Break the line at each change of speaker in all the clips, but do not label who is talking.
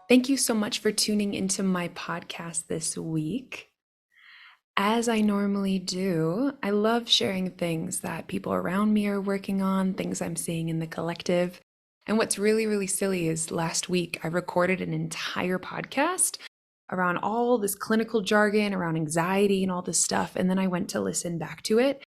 Thank you so much for tuning into my podcast this week. As I normally do, I love sharing things that people around me are working on, things I'm seeing in the collective. And what's really, really silly is last week I recorded an entire podcast around all this clinical jargon, around anxiety and all this stuff. And then I went to listen back to it,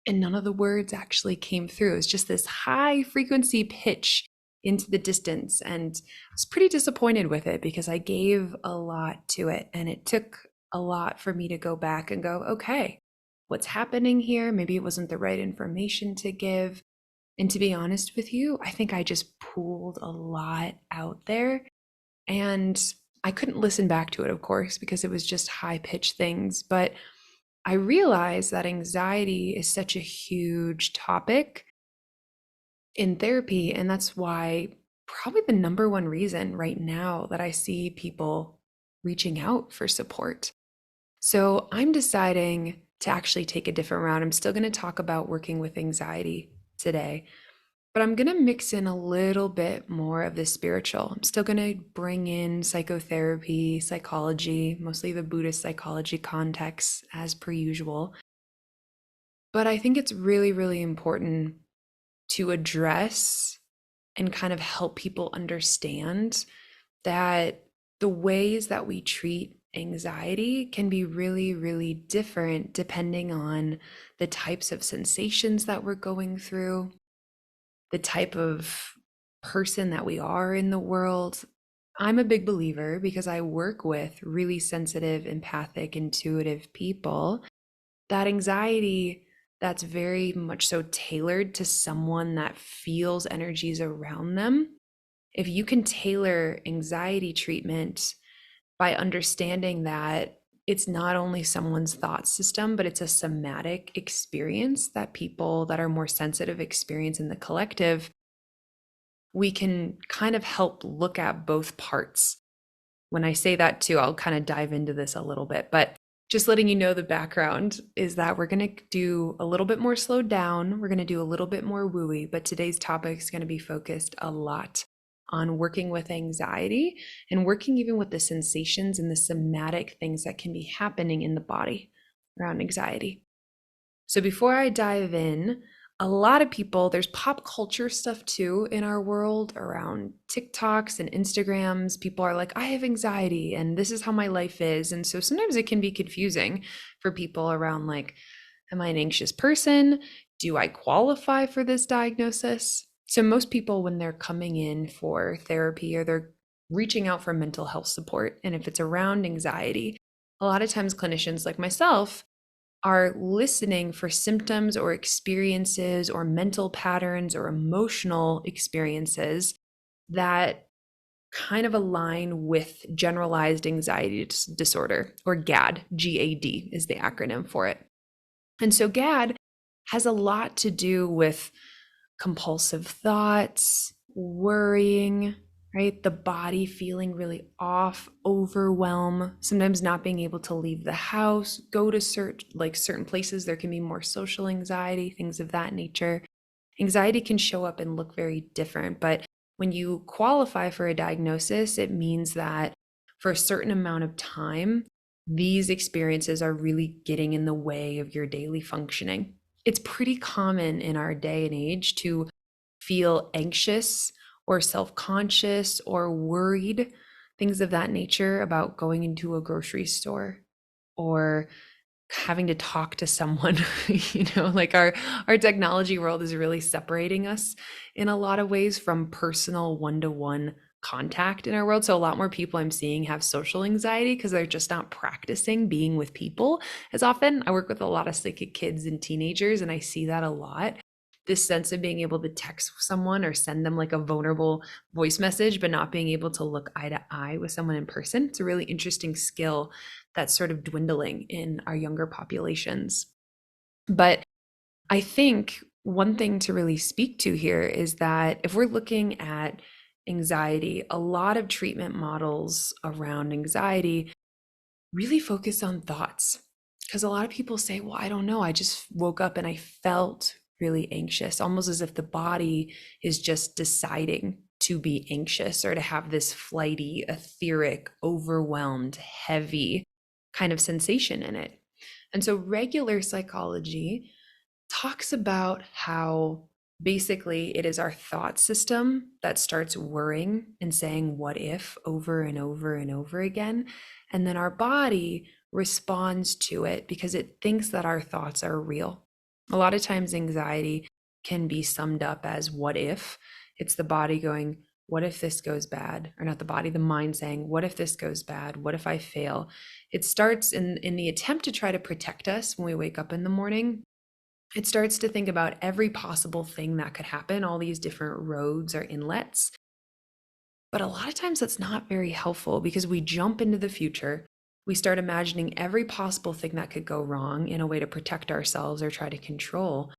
and none of the words actually came through. It's just this high frequency pitch into the distance. And I was pretty disappointed with it because I gave a lot to it. And it took a lot for me to go back and go, okay, what's happening here? Maybe it wasn't the right information to give. And to be honest with you, I think I just pulled a lot out there. And I couldn't listen back to it, of course, because it was just high pitched things. But I realized that anxiety is such a huge topic in therapy. And that's why probably the number one reason right now that I see people reaching out for support. So I'm deciding to actually take a different route. I'm still going to talk about working with anxiety today, but I'm going to mix in a little bit more of the spiritual. I'm still going to bring in psychotherapy, psychology, mostly the Buddhist psychology context as per usual. But I think it's really, really important to address and kind of help people understand that the ways that we treat anxiety can be really, really different depending on the types of sensations that we're going through, the type of person that we are in the world. I'm a big believer because I work with really sensitive, empathic, intuitive people that anxiety that's very much so tailored to someone that feels energies around them. If you can tailor anxiety treatment by understanding that it's not only someone's thought system, but it's a somatic experience that people that are more sensitive experience in the collective, we can kind of help look at both parts. When I say that too, I'll kind of dive into this a little bit, but just letting you know the background is that we're going to do a little bit more slowed down. We're going to do a little bit more wooey, but today's topic is going to be focused a lot on working with anxiety and working even with the sensations and the somatic things that can be happening in the body around anxiety. So before I dive in, a lot of people, there's pop culture stuff too in our world around TikToks and Instagrams. People are like, I have anxiety and this is how my life is. And so sometimes it can be confusing for people around like, am I an anxious person? Do I qualify for this diagnosis? So most people, when they're coming in for therapy or they're reaching out for mental health support, and if it's around anxiety, a lot of times clinicians like myself are listening for symptoms or experiences or mental patterns or emotional experiences that kind of align with generalized anxiety disorder, or GAD. GAD is the acronym for it. And so GAD has a lot to do with compulsive thoughts, worrying, right? The body feeling really off, overwhelm, sometimes not being able to leave the house, go to certain places. There can be more social anxiety, things of that nature. Anxiety can show up and look very different, but when you qualify for a diagnosis, it means that for a certain amount of time, these experiences are really getting in the way of your daily functioning. It's pretty common in our day and age to feel anxious or self-conscious or worried, things of that nature, about going into a grocery store or having to talk to someone. Like our technology world is really separating us in a lot of ways from personal one-to-one contact in our world. So a lot more people I'm seeing have social anxiety because they're just not practicing being with people as often. I work with a lot of psychic kids and teenagers, and I see that a lot. This sense of being able to text someone or send them like a vulnerable voice message, but not being able to look eye to eye with someone in person. It's a really interesting skill that's sort of dwindling in our younger populations. But I think one thing to really speak to here is that if we're looking at anxiety, a lot of treatment models around anxiety really focus on thoughts. Because a lot of people say, well, I don't know, I just woke up and I felt really anxious, almost as if the body is just deciding to be anxious or to have this flighty, etheric, overwhelmed, heavy kind of sensation in it. And so regular psychology talks about how basically it is our thought system that starts worrying and saying what if over and over and over again. And then our body responds to it because it thinks that our thoughts are real. A lot of times, anxiety can be summed up as what if. It's the body going, what if this goes bad? Or not the body, the mind saying, what if this goes bad? What if I fail? It starts in the attempt to try to protect us when we wake up in the morning. It starts to think about every possible thing that could happen, all these different roads or inlets. But a lot of times that's not very helpful because we jump into the future. We start imagining every possible thing that could go wrong in a way to protect ourselves or try to control.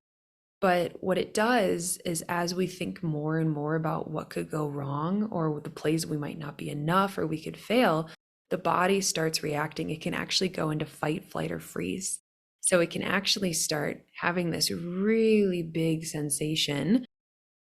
But what it does is as we think more and more about what could go wrong or the places we might not be enough or we could fail, the body starts reacting. It can actually go into fight, flight, or freeze. So it can actually start having this really big sensation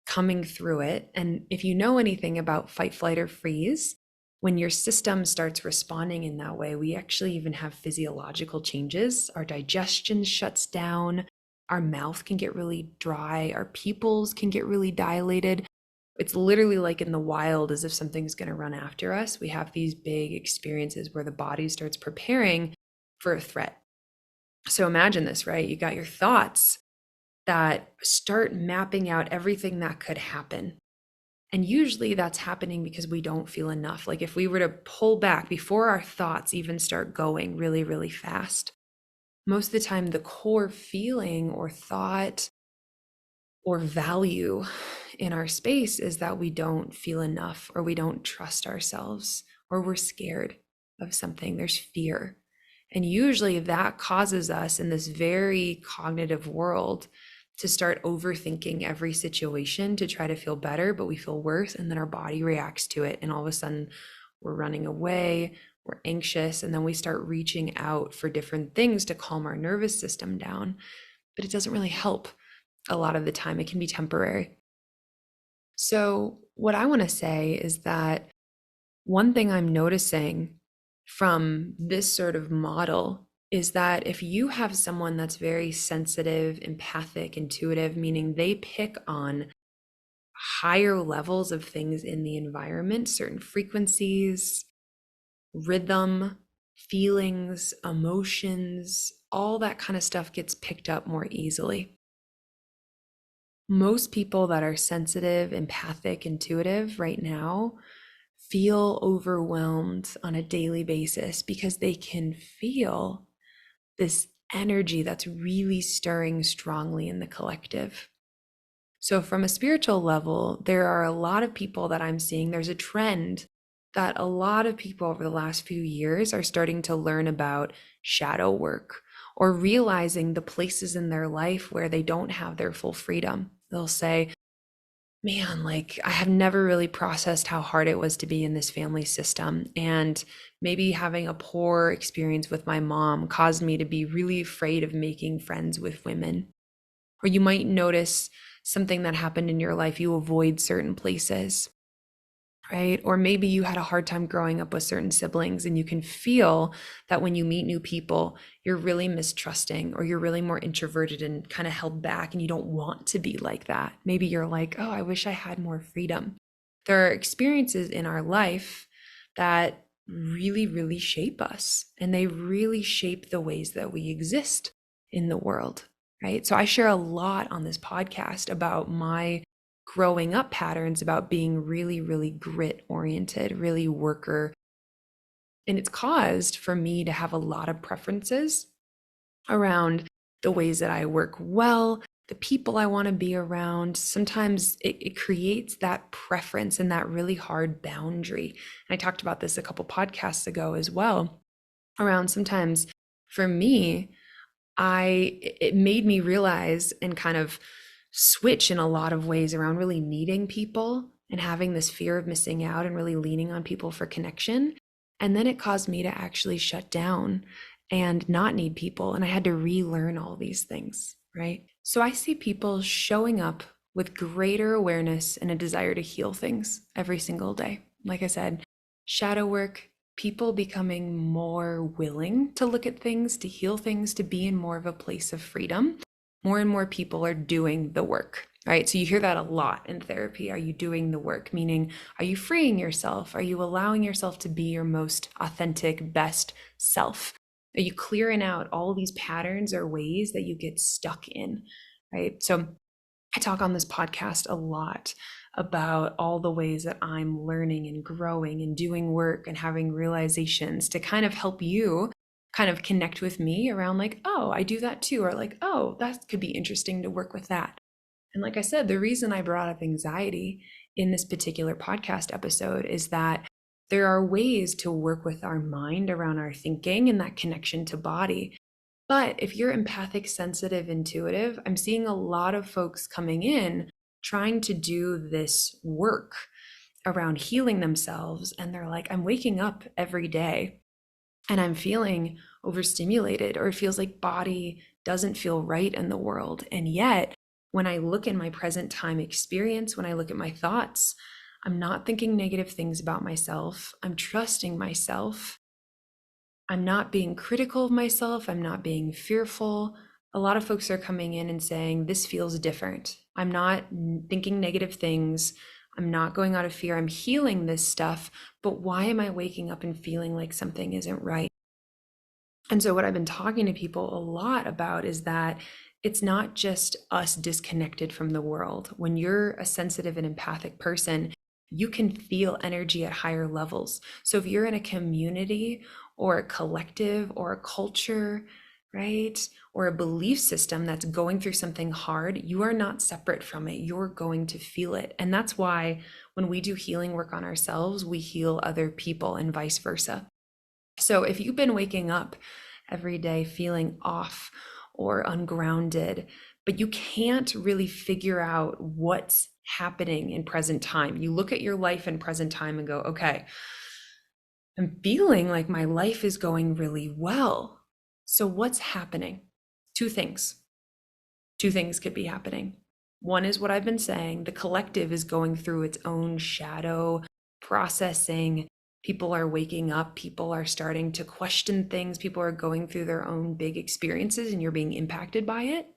coming through it. And if you know anything about fight, flight, or freeze, when your system starts responding in that way, we actually even have physiological changes. Our digestion shuts down, our mouth can get really dry, our pupils can get really dilated. It's literally like in the wild, as if something's going to run after us. We have these big experiences where the body starts preparing for a threat. So imagine this, right? You got your thoughts that start mapping out everything that could happen. And usually that's happening because we don't feel enough. Like if we were to pull back before our thoughts even start going really, really fast, most of the time the core feeling or thought or value in our space is that we don't feel enough or we don't trust ourselves or we're scared of something. There's fear. And usually that causes us in this very cognitive world to start overthinking every situation to try to feel better, but we feel worse. And then our body reacts to it. And all of a sudden we're running away, we're anxious, and then we start reaching out for different things to calm our nervous system down. But it doesn't really help a lot of the time. It can be temporary. So what I want to say is that one thing I'm noticing from this sort of model is that if you have someone that's very sensitive, empathic, intuitive, meaning they pick on higher levels of things in the environment, certain frequencies, rhythm, feelings, emotions, all that kind of stuff gets picked up more easily. Most people that are sensitive, empathic, intuitive right now feel overwhelmed on a daily basis because they can feel this energy that's really stirring strongly in the collective. So from a spiritual level, there are a lot of people that I'm seeing, there's a trend that a lot of people over the last few years are starting to learn about shadow work or realizing the places in their life where they don't have their full freedom. They'll say, man, like I have never really processed how hard it was to be in this family system. And maybe having a poor experience with my mom caused me to be really afraid of making friends with women. Or you might notice something that happened in your life, you avoid certain places, right? Or maybe you had a hard time growing up with certain siblings and you can feel that when you meet new people, you're really mistrusting or you're really more introverted and kind of held back and you don't want to be like that. Maybe you're like, oh, I wish I had more freedom. There are experiences in our life that really, really shape us and they really shape the ways that we exist in the world, right? So I share a lot on this podcast about my growing up patterns about being really, really grit oriented, really worker. And it's caused for me to have a lot of preferences around the ways that I work well, the people I want to be around. Sometimes it creates that preference and that really hard boundary. And I talked about this a couple podcasts ago as well, around sometimes for me, it made me realize and kind of switch in a lot of ways around really needing people and having this fear of missing out and really leaning on people for connection. And then it caused me to actually shut down and not need people. And I had to relearn all these things, right? So I see people showing up with greater awareness and a desire to heal things every single day. Like I said, shadow work, people becoming more willing to look at things, to heal things, to be in more of a place of freedom. More and more people are doing the work, right? So you hear that a lot in therapy. Are you doing the work? Meaning, are you freeing yourself? Are you allowing yourself to be your most authentic, best self? Are you clearing out all these patterns or ways that you get stuck in, right? So I talk on this podcast a lot about all the ways that I'm learning and growing and doing work and having realizations to kind of help you kind of connect with me around like, oh, I do that too, or like, oh, that could be interesting to work with that. And like I said, the reason I brought up anxiety in this particular podcast episode is that there are ways to work with our mind around our thinking and that connection to body. But if you're empathic, sensitive, intuitive, I'm seeing a lot of folks coming in trying to do this work around healing themselves. And they're like, I'm waking up every day and I'm feeling overstimulated, or it feels like body doesn't feel right in the world. And yet, when I look in my present time experience, when I look at my thoughts, I'm not thinking negative things about myself. I'm trusting myself. I'm not being critical of myself. I'm not being fearful. A lot of folks are coming in and saying, this feels different. I'm not thinking negative things. I'm not going out of fear. I'm healing this stuff. But why am I waking up and feeling like something isn't right? And so, what I've been talking to people a lot about is that it's not just us disconnected from the world. When you're a sensitive and empathic person, you can feel energy at higher levels. So, if you're in a community or a collective or a culture, right, or a belief system that's going through something hard, you are not separate from it. You're going to feel it. And that's why when we do healing work on ourselves, we heal other people and vice versa. So if you've been waking up every day feeling off or ungrounded, but you can't really figure out what's happening in present time, you look at your life in present time and go, okay, I'm feeling like my life is going really well. So what's happening? Two things. Two things could be happening. One is what I've been saying. The collective is going through its own shadow processing. People are waking up. People are starting to question things. People are going through their own big experiences and you're being impacted by it.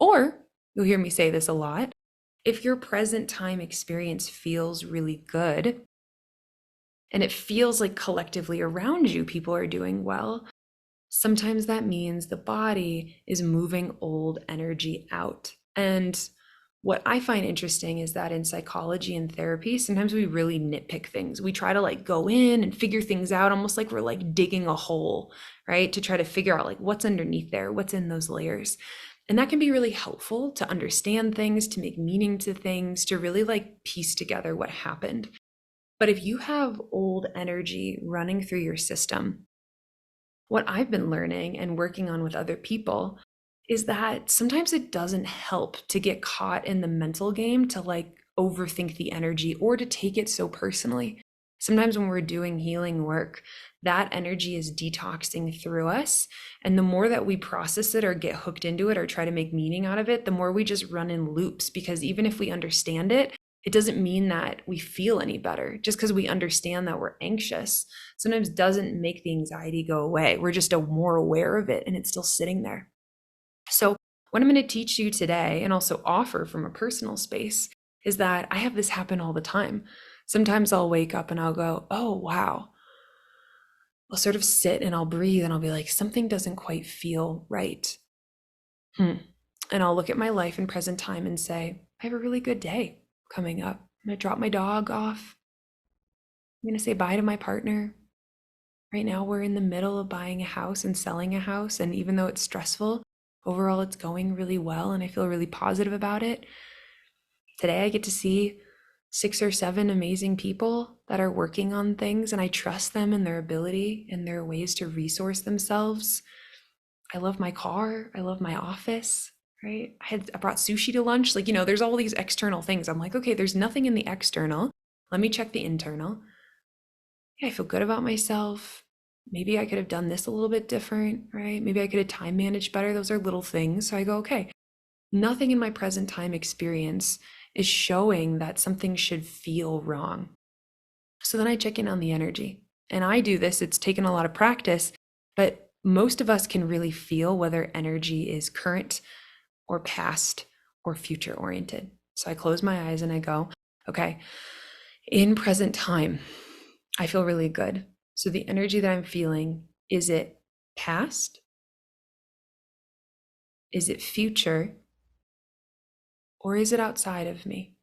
Or you'll hear me say this a lot. If your present time experience feels really good and it feels like collectively around you, people are doing well, sometimes that means the body is moving old energy out. And what I find interesting is that in psychology and therapy, sometimes we really nitpick things. We try to like go in and figure things out, almost like we're like digging a hole, right? To try to figure out like what's underneath there, what's in those layers. And that can be really helpful to understand things, to make meaning to things, to really like piece together what happened. But if you have old energy running through your system, what I've been learning and working on with other people is that sometimes it doesn't help to get caught in the mental game to like overthink the energy or to take it so personally. Sometimes when we're doing healing work, that energy is detoxing through us. And the more that we process it or get hooked into it or try to make meaning out of it, the more we just run in loops, because even if we understand it, it doesn't mean that we feel any better. Just because we understand that we're anxious sometimes doesn't make the anxiety go away. We're just more aware of it and it's still sitting there. So what I'm going to teach you today and also offer from a personal space is that I have this happen all the time. Sometimes I'll wake up and I'll go, oh, wow. I'll sort of sit and I'll breathe and I'll be like, something doesn't quite feel right. And I'll look at my life in present time and say, I have a really good day coming up. I'm going to drop my dog off. I'm going to say bye to my partner. Right now, we're in the middle of buying a house and selling a house. And even though it's stressful, overall, it's going really well. And I feel really positive about it. Today, I get to see 6 or 7 amazing people that are working on things. And I trust them and their ability and their ways to resource themselves. I love my car. I love my office. Right? I brought sushi to lunch. Like, there's all these external things. I'm like, okay, there's nothing in the external. Let me check the internal. Yeah, I feel good about myself. Maybe I could have done this a little bit different, right? Maybe I could have time managed better. Those are little things. So I go, okay, nothing in my present time experience is showing that something should feel wrong. So then I check in on the energy. And I do this, it's taken a lot of practice, but most of us can really feel whether energy is current or past or future oriented. So I close my eyes and I go, okay, in present time, I feel really good. So the energy that I'm feeling, is it past? Is it future? Or is it outside of me?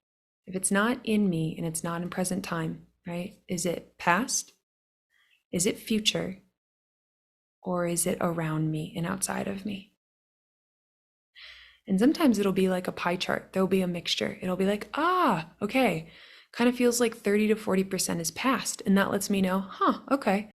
If it's not in me and it's not in present time, right? Is it past? Is it future? Or is it around me and outside of me? And sometimes it'll be like a pie chart. There'll be a mixture. It'll be like, okay, kind of feels like 30 to 40% is past. And that lets me know, okay,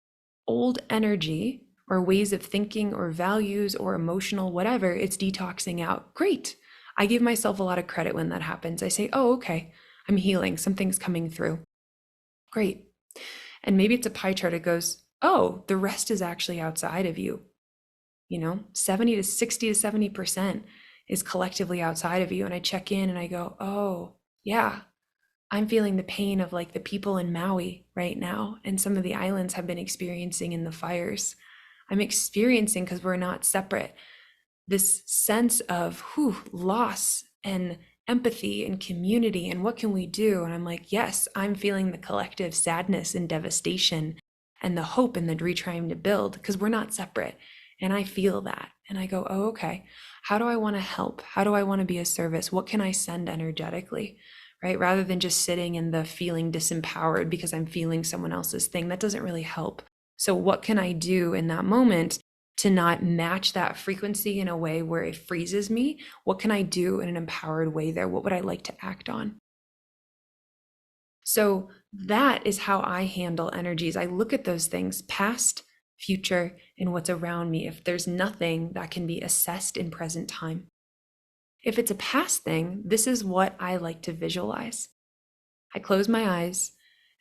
old energy or ways of thinking or values or emotional, whatever, it's detoxing out. Great. I give myself a lot of credit when that happens. I say, okay, I'm healing. Something's coming through. Great. And maybe it's a pie chart. It goes, the rest is actually outside of you. 70 to 60 to 70% is collectively outside of you. And I check in and I go, yeah, I'm feeling the pain of like the people in Maui right now and some of the islands have been experiencing in the fires. I'm experiencing, because we're not separate, this sense of loss and empathy and community and what can we do? And I'm like, yes, I'm feeling the collective sadness and devastation and the hope and the retrying to build, because we're not separate. And I feel that. And I go, okay, how do I want to help? How do I want to be a service? What can I send energetically? Right? Rather than just sitting in the feeling disempowered because I'm feeling someone else's thing, that doesn't really help. So what can I do in that moment to not match that frequency in a way where it freezes me? What can I do in an empowered way there? What would I like to act on? So that is how I handle energies. I look at those things, past, future, and what's around me. If there's nothing that can be assessed in present time. If it's a past thing, this is what I like to visualize. I close my eyes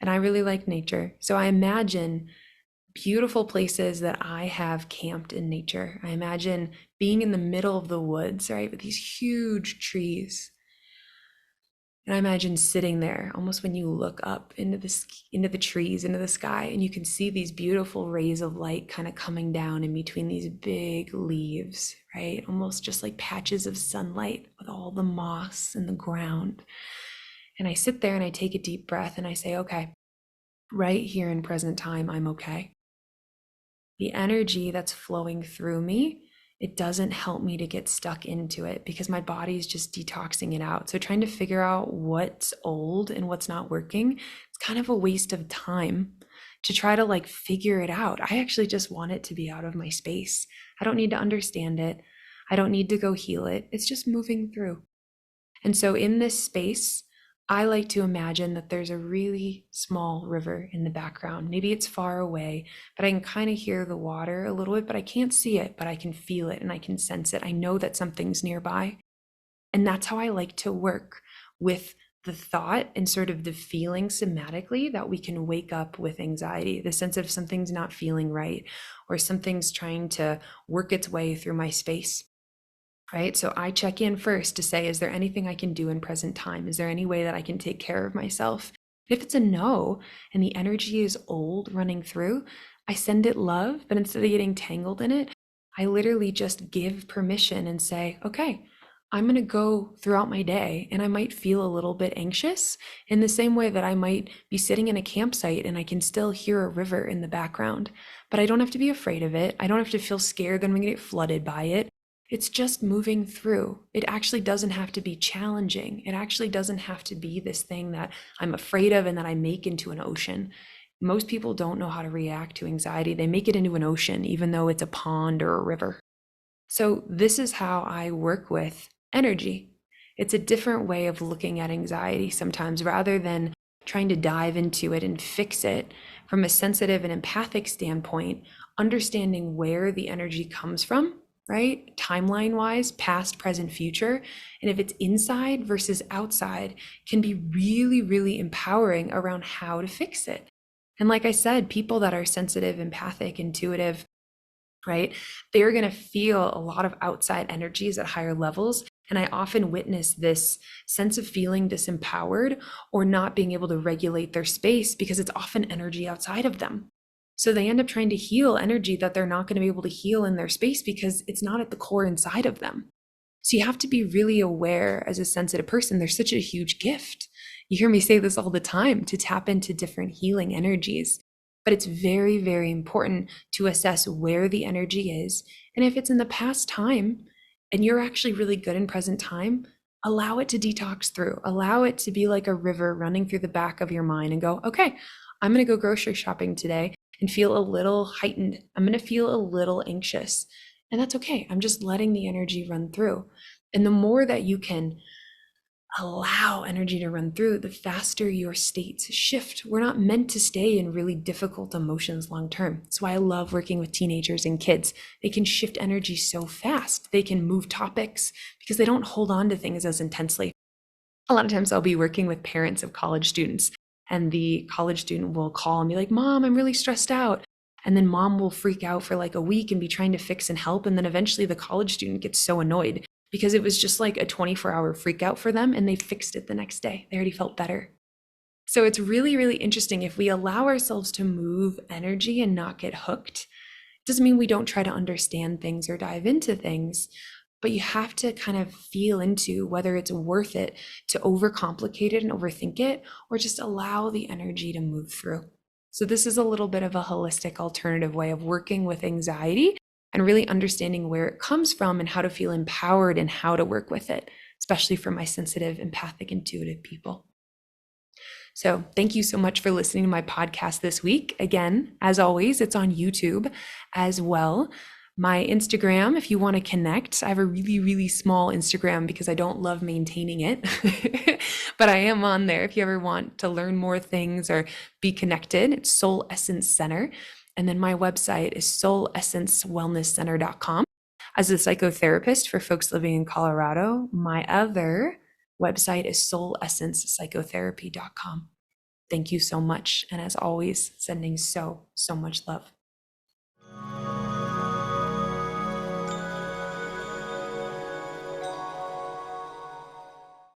and I really like nature. So I imagine beautiful places that I have camped in nature. I imagine being in the middle of the woods, right, with these huge trees. And I imagine sitting there, almost when you look up into the trees, into the sky, and you can see these beautiful rays of light kind of coming down in between these big leaves, right? Almost just like patches of sunlight with all the moss and the ground. And I sit there and I take a deep breath and I say, okay, right here in present time, I'm okay. The energy that's flowing through me, it doesn't help me to get stuck into it because my body is just detoxing it out. So trying to figure out what's old and what's not working, it's kind of a waste of time to try to like figure it out. I actually just want it to be out of my space. I don't need to understand it. I don't need to go heal it. It's just moving through. And so in this space, I like to imagine that there's a really small river in the background. Maybe it's far away, but I can kind of hear the water a little bit, but I can't see it, but I can feel it and I can sense it. I know that something's nearby. And that's how I like to work with the thought and sort of the feeling somatically that we can wake up with anxiety, the sense of something's not feeling right or something's trying to work its way through my space. Right? So I check in first to say, is there anything I can do in present time? Is there any way that I can take care of myself? If it's a no and the energy is old running through, I send it love, but instead of getting tangled in it, I literally just give permission and say, okay, I'm going to go throughout my day and I might feel a little bit anxious in the same way that I might be sitting in a campsite and I can still hear a river in the background, but I don't have to be afraid of it. I don't have to feel scared that I'm going to get flooded by it. It's just moving through. It actually doesn't have to be challenging. It actually doesn't have to be this thing that I'm afraid of and that I make into an ocean. Most people don't know how to react to anxiety. They make it into an ocean, even though it's a pond or a river. So this is how I work with energy. It's a different way of looking at anxiety sometimes, rather than trying to dive into it and fix it from a sensitive and empathic standpoint, understanding where the energy comes from, right? Timeline wise, past, present, future. And if it's inside versus outside, can be really, really empowering around how to fix it. And like I said, people that are sensitive, empathic, intuitive, right? They're going to feel a lot of outside energies at higher levels And I often witness this sense of feeling disempowered or not being able to regulate their space because it's often energy outside of them. So they end up trying to heal energy that they're not going to be able to heal in their space because it's not at the core inside of them. So you have to be really aware as a sensitive person. There's such a huge gift. You hear me say this all the time, to tap into different healing energies. But it's very, very important to assess where the energy is. And if it's in the past time and you're actually really good in present time, allow it to detox through. Allow it to be like a river running through the back of your mind and go, okay, I'm going to go grocery shopping today and feel a little heightened. I'm going to feel a little anxious. And that's okay. I'm just letting the energy run through. And the more that you can allow energy to run through, the faster your states shift. We're not meant to stay in really difficult emotions long term. That's why I love working with teenagers and kids. They can shift energy so fast. They can move topics because they don't hold on to things as intensely. A lot of times I'll be working with parents of college students, and the college student will call and be like, Mom, I'm really stressed out. And then mom will freak out for like a week and be trying to fix and help. And then eventually the college student gets so annoyed because it was just like a 24-hour freak out for them, and they fixed it the next day. They already felt better. So it's really, really interesting. If we allow ourselves to move energy and not get hooked, it doesn't mean we don't try to understand things or dive into things, but you have to kind of feel into whether it's worth it to overcomplicate it and overthink it, or just allow the energy to move through. So this is a little bit of a holistic alternative way of working with anxiety and really understanding where it comes from and how to feel empowered and how to work with it, especially for my sensitive, empathic, intuitive people. So thank you so much for listening to my podcast this week. Again, as always, it's on YouTube as well. My Instagram, if you want to connect, I have a really, really small Instagram because I don't love maintaining it, but I am on there if you ever want to learn more things or be connected. It's Soul Essence Center. And then my website is soulessencewellnesscenter.com. As a psychotherapist for folks living in Colorado, my other website is soulessencepsychotherapy.com. Thank you so much. And as always, sending so much love.